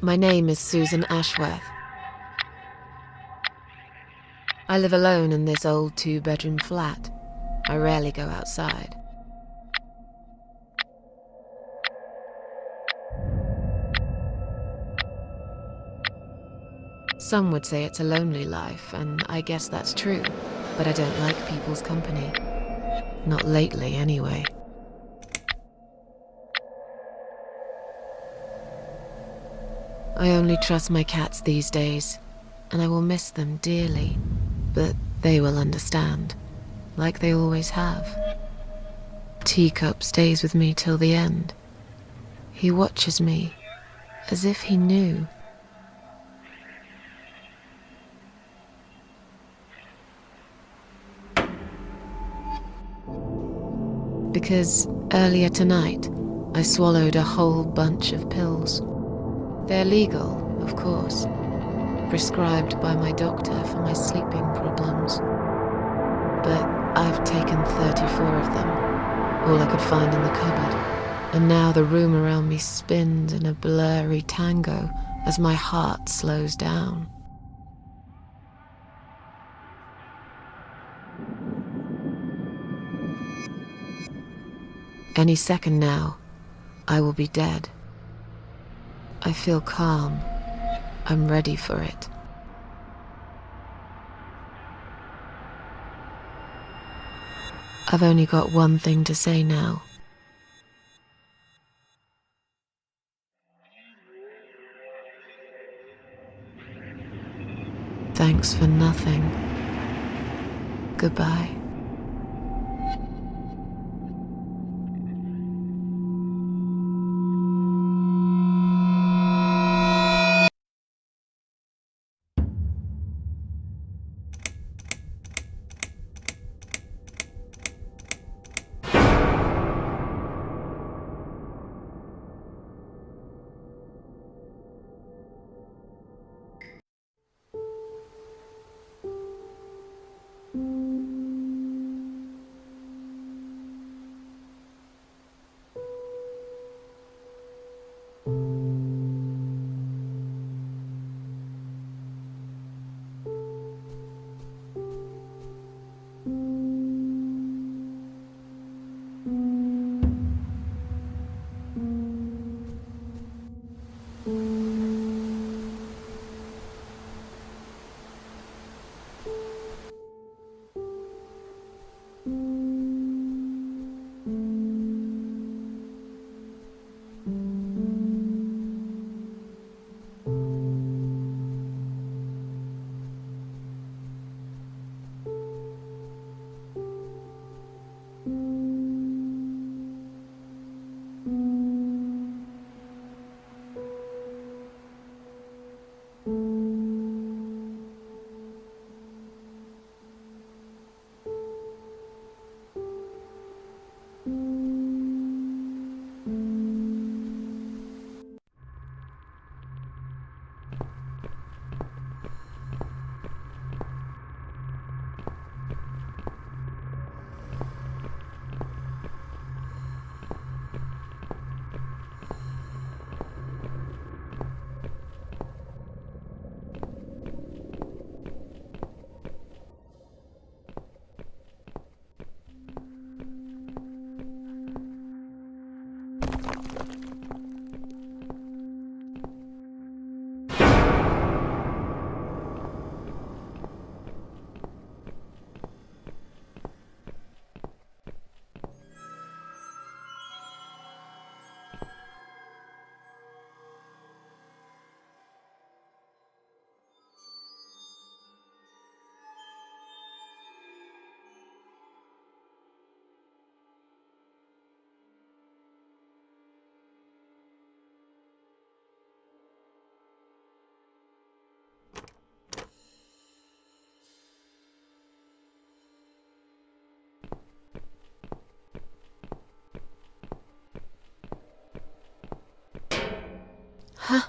My name is Susan Ashworth. I live alone in this old 2-bedroom flat. I rarely go outside. Some would say it's a lonely life, and I guess that's true, but I don't like people's company. Not lately, anyway. I only trust my cats these days, and I will miss them dearly, but they will understand, like they always have. Teacup stays with me till the end. He watches me, as if he knew. Because earlier tonight, I swallowed a whole bunch of pills. They're legal, of course, prescribed by my doctor for my sleeping problems. But I've taken 34 of them, all I could find in the cupboard. And now the room around me spins in a blurry tango as my heart slows down. Any second now, I will be dead. I feel calm. I'm ready for it. I've only got one thing to say now. Thanks for nothing. Goodbye. Huh?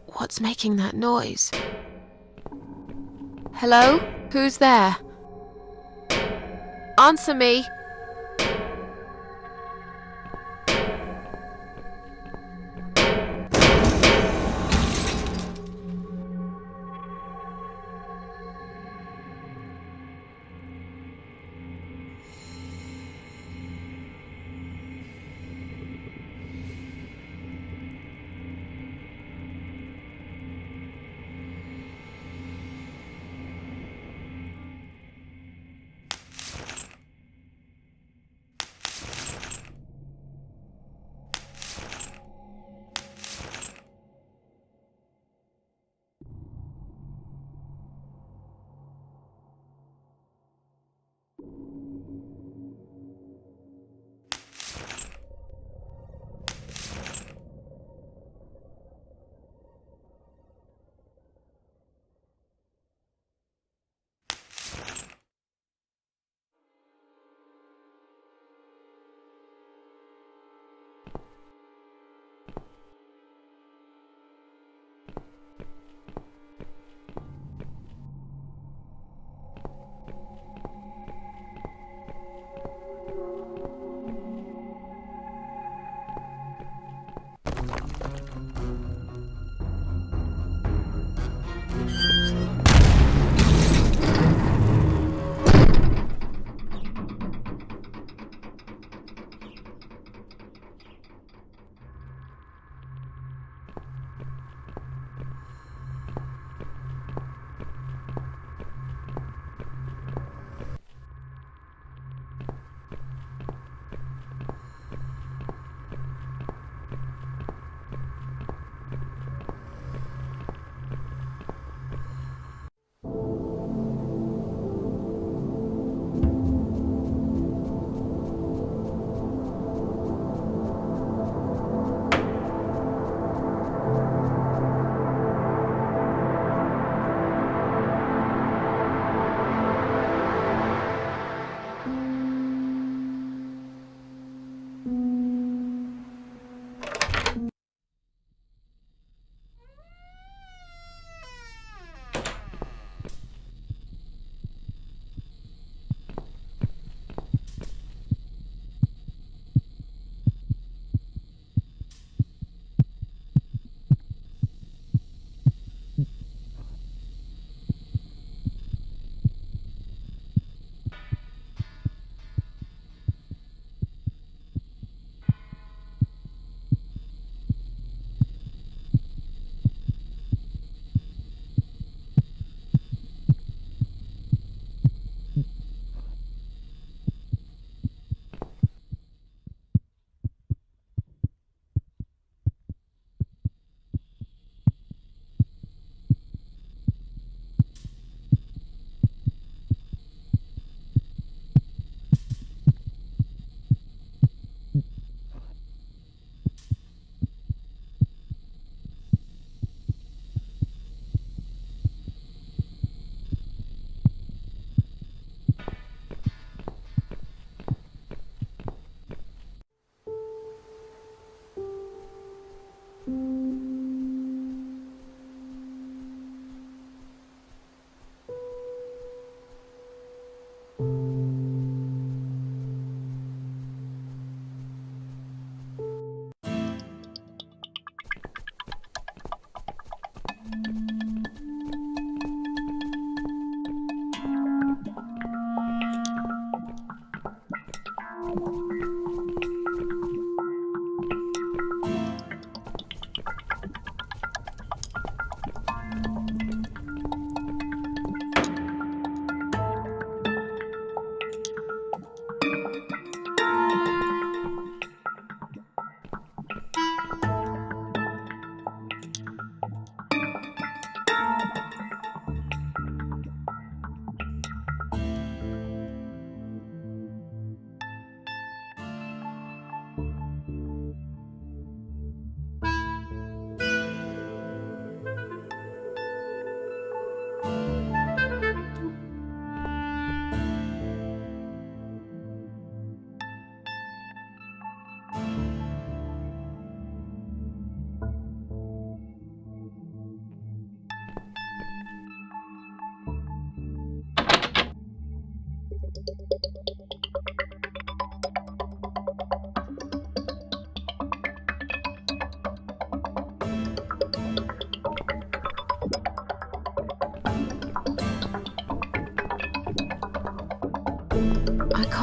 What's making that noise? Hello? Who's there? Answer me!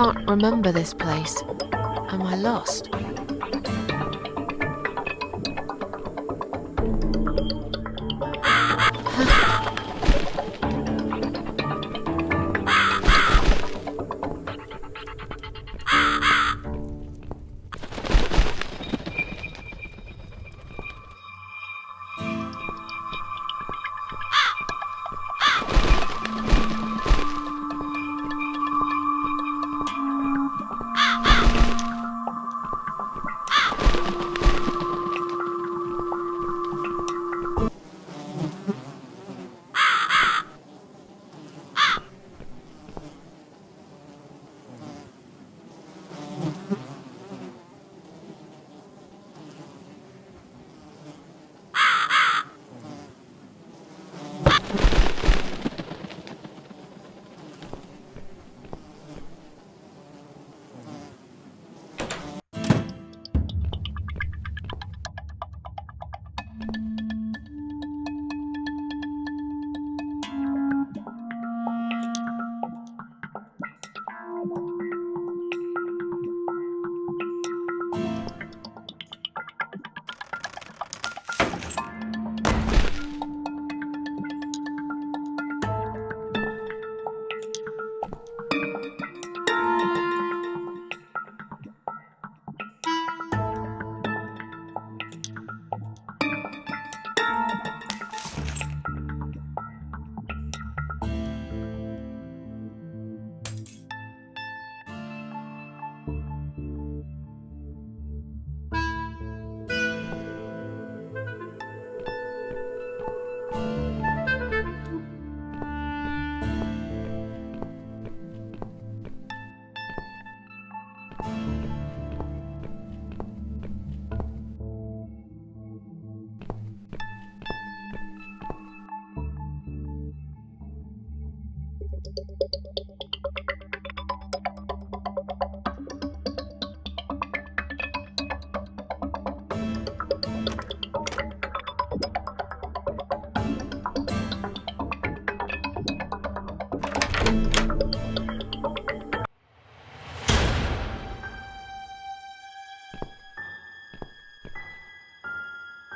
can't remember this place. Am I lost?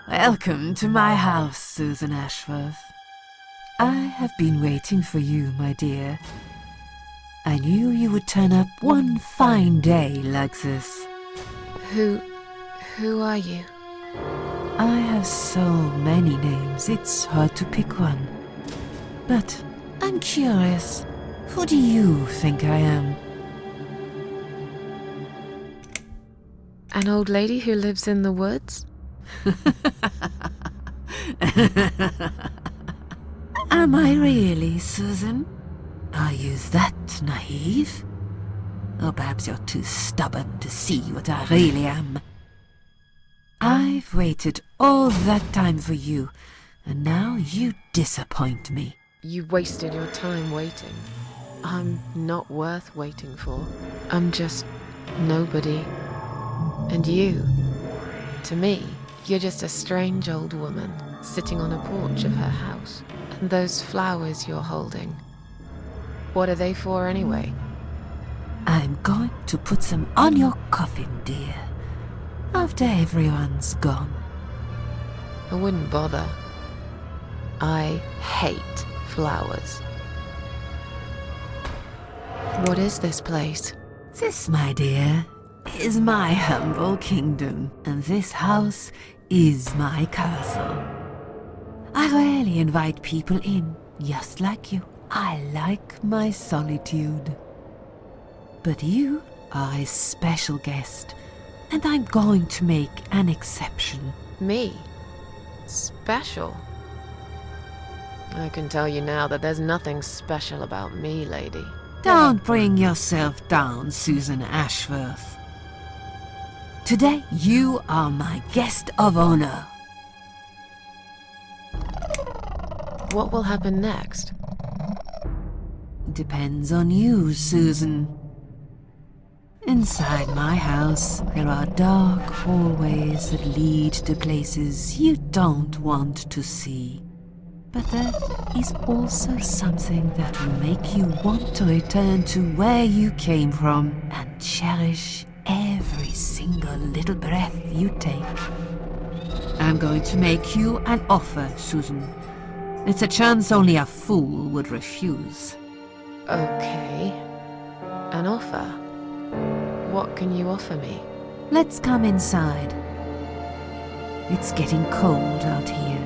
Welcome to my house, Susan Ashworth. I have been waiting for you, my dear. I knew you would turn up one fine day like this. Who are you? I have so many names, it's hard to pick one. But I'm curious, who do you think I am? An old lady who lives in the woods? Am I really, Susan? Are you that naive? Or perhaps you're too stubborn to see what I really am. I've waited all that time for you, and now you disappoint me. You wasted your time waiting. I'm not worth waiting for. I'm just nobody. And you, to me, you're just a strange old woman sitting on a porch of her house. And those flowers you're holding, what are they for anyway? I'm going to put them on your coffin, dear, after everyone's gone. I wouldn't bother. I hate flowers. What is this place? This, my dear, is my humble kingdom, and this house is my castle. I rarely invite people in, just like you. I like my solitude. But you are a special guest, and I'm going to make an exception. Me? Special? I can tell you now that there's nothing special about me, lady. Don't bring yourself down, Susan Ashworth. Today, you are my guest of honor. What will happen next? Depends on you, Susan. Inside my house, there are dark hallways that lead to places you don't want to see. But there is also something that will make you want to return to where you came from and cherish every single little breath you take. I'm going to make you an offer, Susan. It's a chance only a fool would refuse. Okay. An offer? What can you offer me? Let's come inside. It's getting cold out here.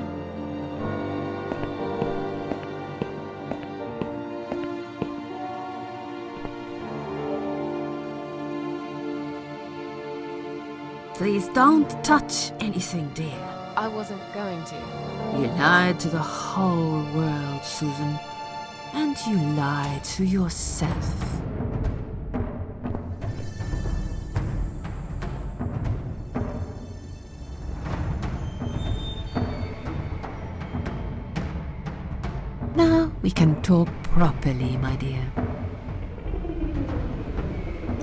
Please don't touch anything, dear. I wasn't going to. You lied to the whole world, Susan. And you lied to yourself. Now we can talk properly, my dear.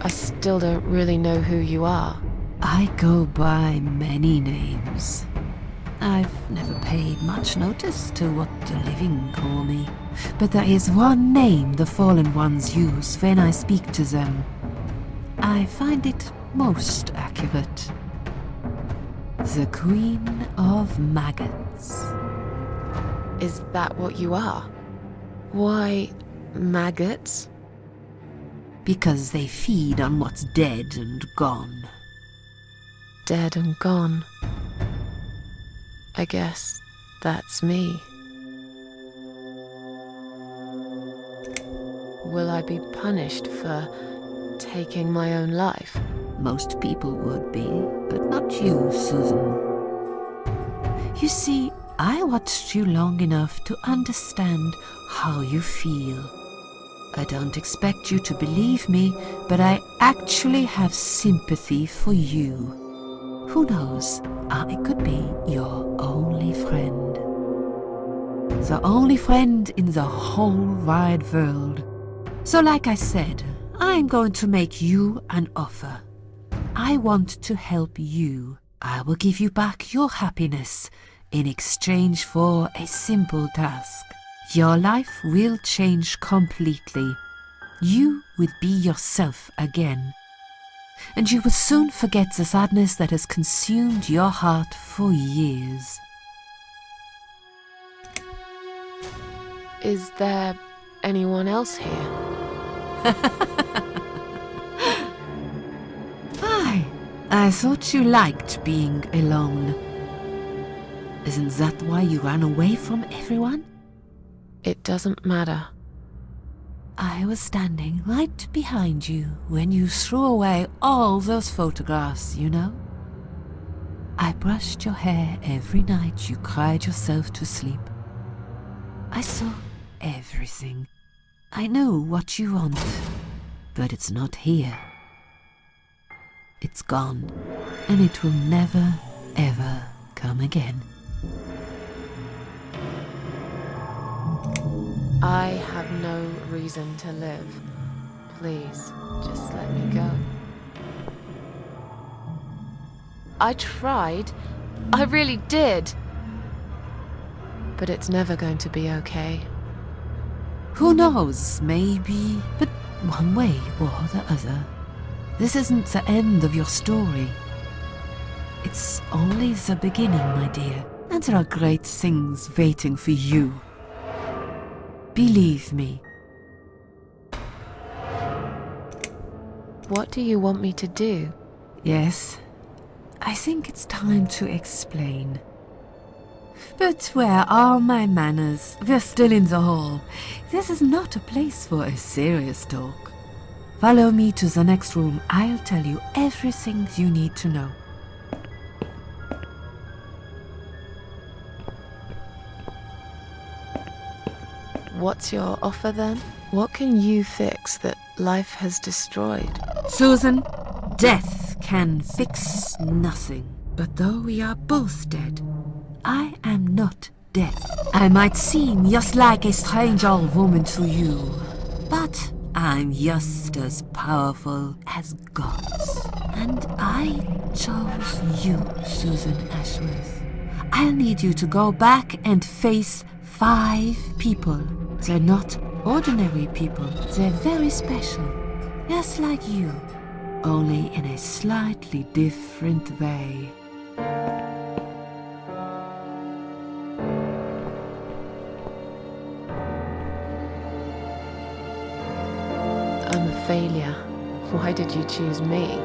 I still don't really know who you are. I go by many names. I've never paid much notice to what the living call me, but there is one name the fallen ones use when I speak to them. I find it most accurate. The Queen of Maggots. Is that what you are? Why, maggots? Because they feed on what's dead and gone. Dead and gone. I guess that's me. Will I be punished for taking my own life? Most people would be, but not you, Susan. You see, I watched you long enough to understand how you feel. I don't expect you to believe me, but I actually have sympathy for you. Who knows, I could be your only friend. The only friend in the whole wide world. So like I said, I'm going to make you an offer. I want to help you. I will give you back your happiness in exchange for a simple task. Your life will change completely. You will be yourself again. And you will soon forget the sadness that has consumed your heart for years. Is there anyone else here? I thought you liked being alone. Isn't that why you ran away from everyone? It doesn't matter. I was standing right behind you when you threw away all those photographs, you know? I brushed your hair every night you cried yourself to sleep. I saw everything. I know what you want, but it's not here. It's gone, and it will never, ever come again. I have no reason to live. Please, just let me go. I tried. I really did. But it's never going to be okay. Who knows, maybe, but one way or the other. This isn't the end of your story. It's only the beginning, my dear, and there are great things waiting for you. Believe me. What do you want me to do? Yes, I think it's time to explain. But where are my manners? We're still in the hall. This is not a place for a serious talk. Follow me to the next room. I'll tell you everything you need to know. What's your offer then? What can you fix that life has destroyed? Susan, death can fix nothing. But though we are both dead, I am not death. I might seem just like a strange old woman to you, but I'm just as powerful as gods. And I chose you, Susan Ashworth. I'll need you to go back and face 5 people. They're not ordinary people. They're very special. Just like you, only in a slightly different way. I'm a failure. Why did you choose me?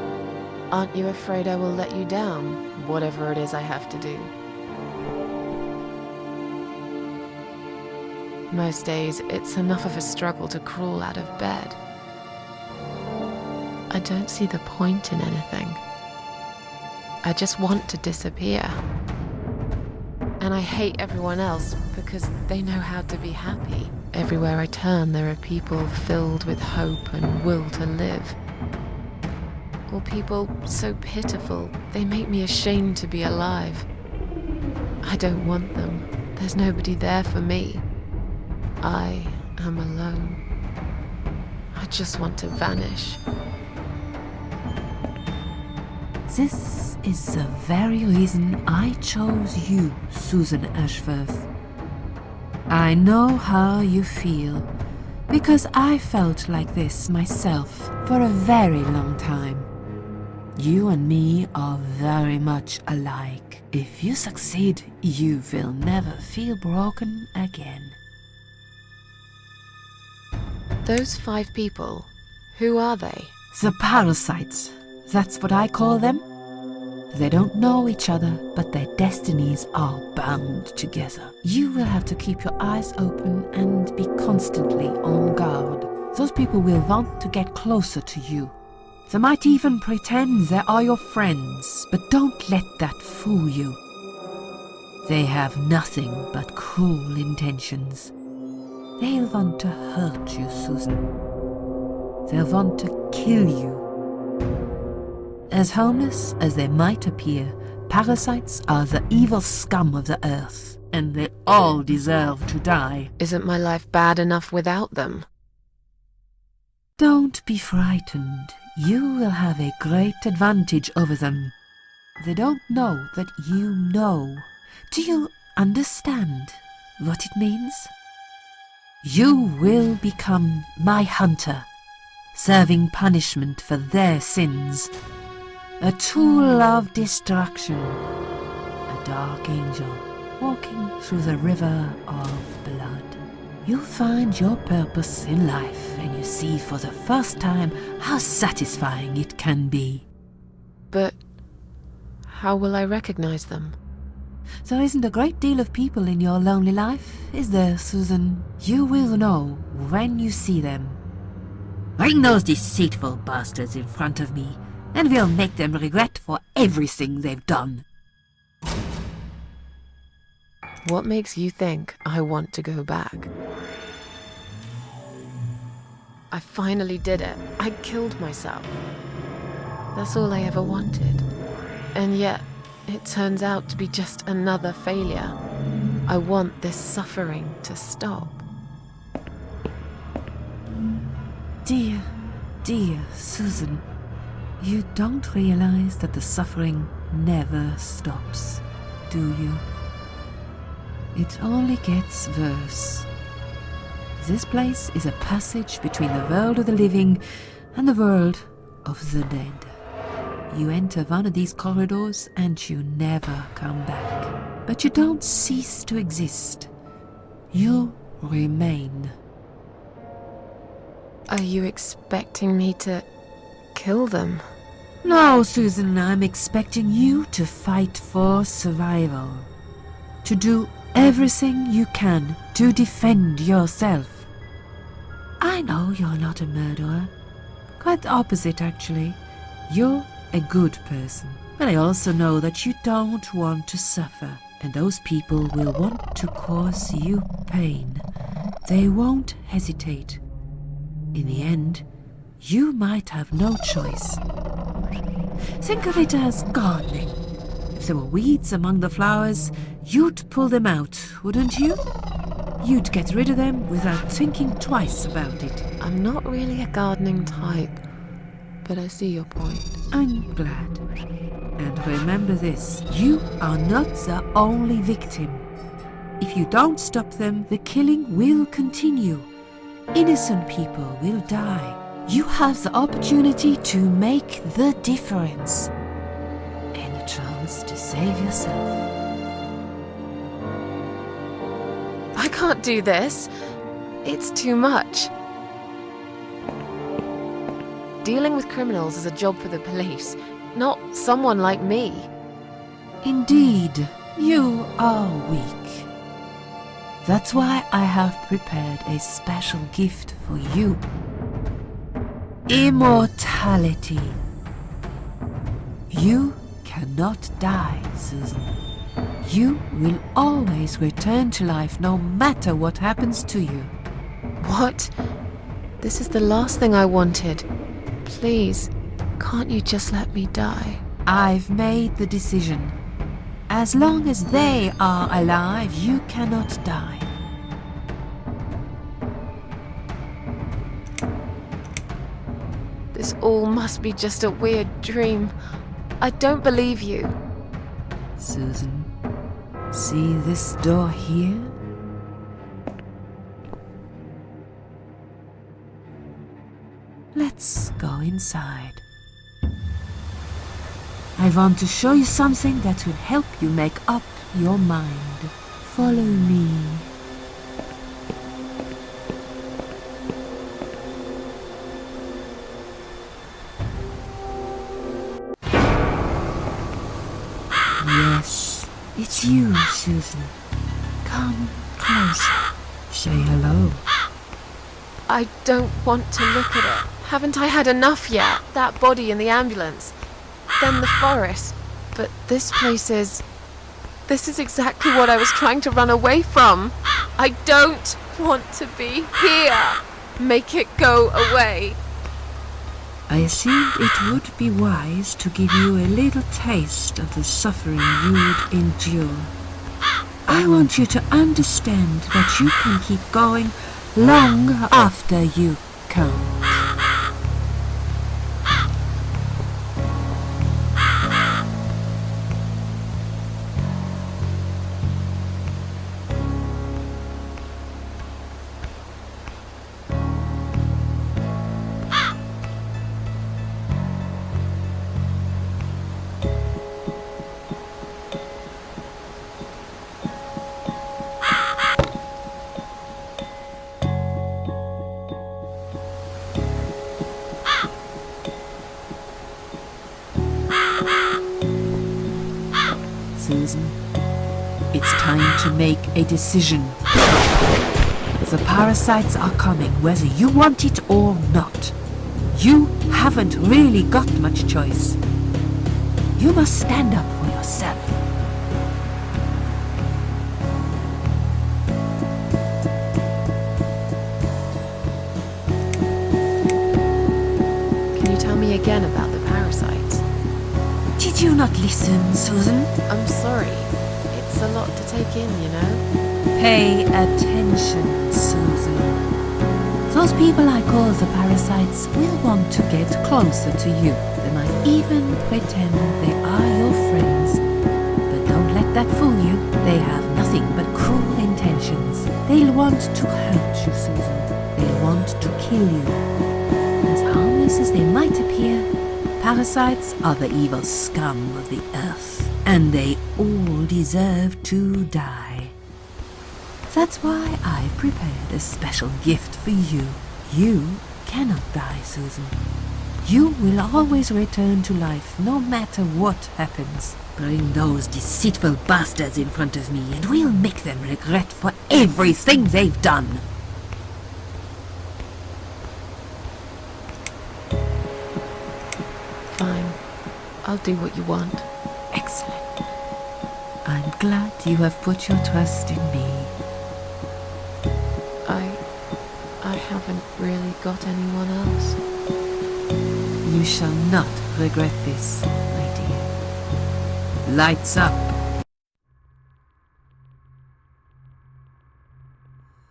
Aren't you afraid I will let you down, whatever it is I have to do? Most days, it's enough of a struggle to crawl out of bed. I don't see the point in anything. I just want to disappear. And I hate everyone else because they know how to be happy. Everywhere I turn, there are people filled with hope and will to live. Or people so pitiful, they make me ashamed to be alive. I don't want them. There's nobody there for me. I am alone. I just want to vanish. This is the very reason I chose you, Susan Ashworth. I know how you feel, because I felt like this myself for a very long time. You and me are very much alike. If you succeed, you will never feel broken again. Those 5 people, who are they? The parasites, that's what I call them. They don't know each other, but their destinies are bound together. You will have to keep your eyes open and be constantly on guard. Those people will want to get closer to you. They might even pretend they are your friends, but don't let that fool you. They have nothing but cruel intentions. They'll want to hurt you, Susan. They'll want to kill you. As harmless as they might appear, parasites are the evil scum of the earth, and they all deserve to die. Isn't my life bad enough without them? Don't be frightened. You will have a great advantage over them. They don't know that you know. Do you understand what it means? You will become my hunter, serving punishment for their sins. A tool of destruction. A dark angel walking through the river of blood. You'll find your purpose in life, and you see for the first time how satisfying it can be. But how will I recognize them? There isn't a great deal of people in your lonely life, is there, Susan? You will know when you see them. Bring those deceitful bastards in front of me, and we'll make them regret for everything they've done. What makes you think I want to go back? I finally did it. I killed myself. That's all I ever wanted. And yet, it turns out to be just another failure. I want this suffering to stop. Dear, dear Susan, you don't realize that the suffering never stops, do you? It only gets worse. This place is a passage between the world of the living and the world of the dead. You enter one of these corridors and you never come back. But you don't cease to exist. You remain. Are you expecting me to kill them? No, Susan, I'm expecting you to fight for survival. To do everything you can to defend yourself. I know you're not a murderer. Quite the opposite, actually. You're a good person. But I also know that you don't want to suffer. And those people will want to cause you pain. They won't hesitate. In the end, you might have no choice. Think of it as gardening. If there were weeds among the flowers, you'd pull them out, wouldn't you? You'd get rid of them without thinking twice about it. I'm not really a gardening type, but I see your point. I'm glad. And remember this, you are not the only victim. If you don't stop them, the killing will continue. Innocent people will die. You have the opportunity to make the difference. And a chance to save yourself. I can't do this. It's too much. Dealing with criminals is a job for the police, not someone like me. Indeed, you are weak. That's why I have prepared a special gift for you. Immortality. You cannot die, Susan. You will always return to life no matter what happens to you. What? This is the last thing I wanted. Please, can't you just let me die? I've made the decision. As long as they are alive, you cannot die. This all must be just a weird dream. I don't believe you. Susan, see this door here? Let's go inside. I want to show you something that will help you make up your mind. Follow me. Yes, it's you, Susan. Come closer. Say hello. I don't want to look at it. Haven't I had enough yet? That body in the ambulance. Then the forest. But this place is... This is exactly what I was trying to run away from. I don't want to be here. Make it go away. I assumed it would be wise to give you a little taste of the suffering you would endure. I want you to understand that you can keep going long after you can't. Susan, it's time to make a decision. The parasites are coming, whether you want it or not. You haven't really got much choice. You must stand up for yourself. Can you tell me again about the parasites? Did you not listen, Susan? I'm sorry. It's a lot to take in, you know? Pay attention, Susan. Those people I call the parasites will want to get closer to you. They might even pretend they are your friends. But don't let that fool you. They have nothing but cruel intentions. They'll want to hurt you, Susan. They'll want to kill you. As harmless as they might appear, parasites are the evil scum of the earth, and they all deserve to die. That's why I've prepared a special gift for you. You cannot die, Susan. You will always return to life, no matter what happens. Bring those deceitful bastards in front of me, and we'll make them regret for everything they've done. Fine. I'll do what you want. Excellent. I'm glad you have put your trust in me. I haven't really got anyone else. You shall not regret this, my dear. Lights up.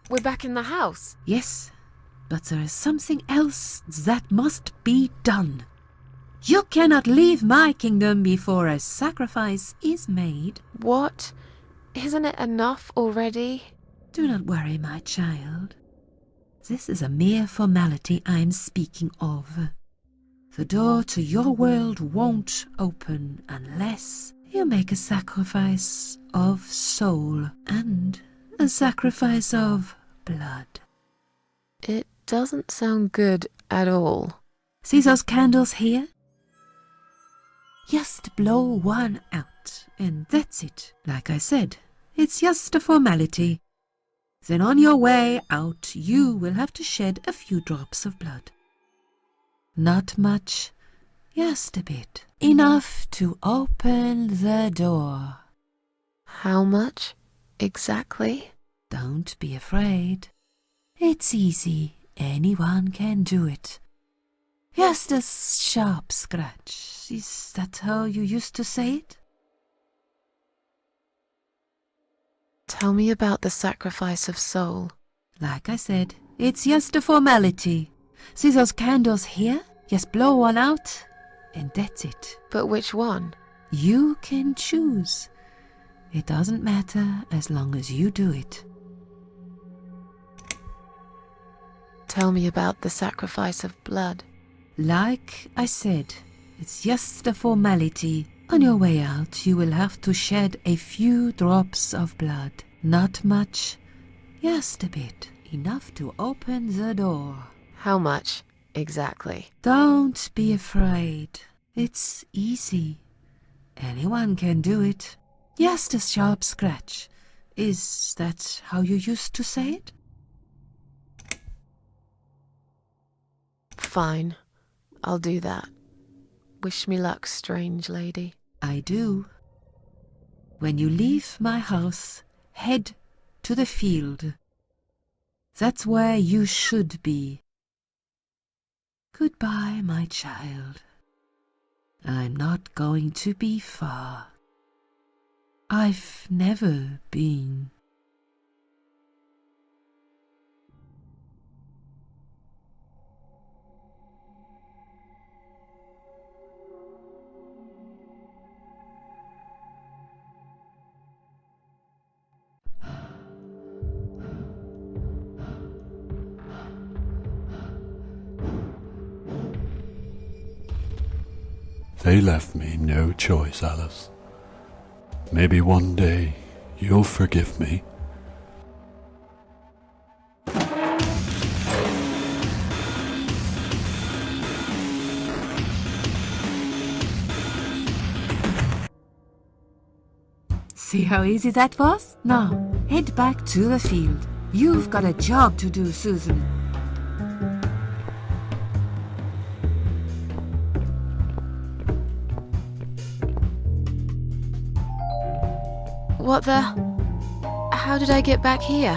We're back in the house. Yes, but there is something else that must be done. You cannot leave my kingdom before a sacrifice is made. What Isn't it enough already? Do not worry, my child. This is a mere formality I'm speaking of. The door to your world won't open unless you make a sacrifice of soul and a sacrifice of blood. It doesn't sound good at all. See those candles here? Just blow one out, and that's it. Like I said, it's just a formality. Then on your way out, you will have to shed a few drops of blood. Not much, just a bit. Enough to open the door. How much exactly? Don't be afraid. It's easy. Anyone can do it. Just a sharp scratch. Is that how you used to say it? Tell me about the sacrifice of soul. Like I said, it's just a formality. See those candles here? Just blow one out, and that's it. But which one? You can choose. It doesn't matter as long as you do it. Tell me about the sacrifice of blood. Like I said, it's just a formality. On your way out, you will have to shed a few drops of blood. Not much, just a bit. Enough to open the door. How much exactly? Don't be afraid. It's easy. Anyone can do it. Just a sharp scratch. Is that how you used to say it? Fine. I'll do that. Wish me luck, strange lady. I do. When you leave my house, head to the field. That's where you should be. Goodbye, my child. I'm not going to be far. I've never been. They left me no choice, Alice. Maybe one day you'll forgive me. See how easy that was? Now, head back to the field. You've got a job to do, Susan. What the? How did I get back here?